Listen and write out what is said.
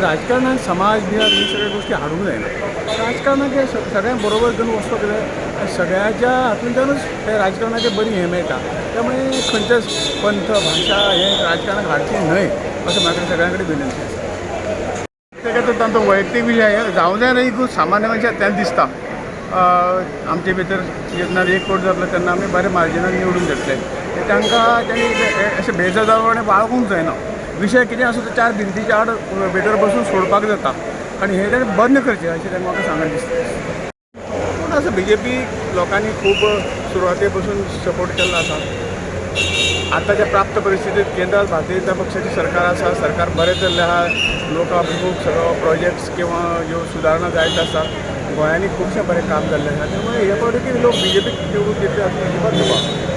राजकारणात समाज बिहार ही सगळ्या गोष्टी हाडूंक जायना. राजकारणाचे सगळ्यां बरोबर घेवन वचपाक जाय. सगळ्याच्या हातूंतल्यानूच हे राजकारणाचे बरी हें मेळटा. त्यामुळे खंयच्याच पंथ भाशा हे राजकारणाक हाडची न्हय अशें म्हाका सगळ्यां कडेन विनंती आसा. तेका तो तांचो वैयक्तीक विशय जावं जाय न्हय सामान्य मनशाक तें दिसता. आमचे भितर जेन्ना 1 कोट जातलो तेन्ना आमी बरे मार्जिनान निवडून घेतले. तांकां तेणी अशें बेजबाबदारपणे बाळगूंक जायना. विशय कितें आसूं तो 4 भिंतीच्या आड भितर बसून सोडपाक जाता आनी हे ताणें बंद करचें अशें तांकां म्हाका सांगन दिसता. पूण असं BJP लोकांनी खूब सुरवाते पासून सपोर्ट केल्लो आसा. आतांच्या प्राप्त परिस्थितीत केंद्रांत भारतीय जनता पक्षाची सरकार आसा. सरकार बरें चल्लें आहा. लोकाभिमुख सगळो प्रोजेक्ट्स किंवा ह्यो सुदारणा जायत आसा. गोंयांनी खुबशें बरें काम जाल्लें आसा. त्यामुळे हे फावटी लोक BJPक निवडून दितले हातूंत अजिबात दुबाव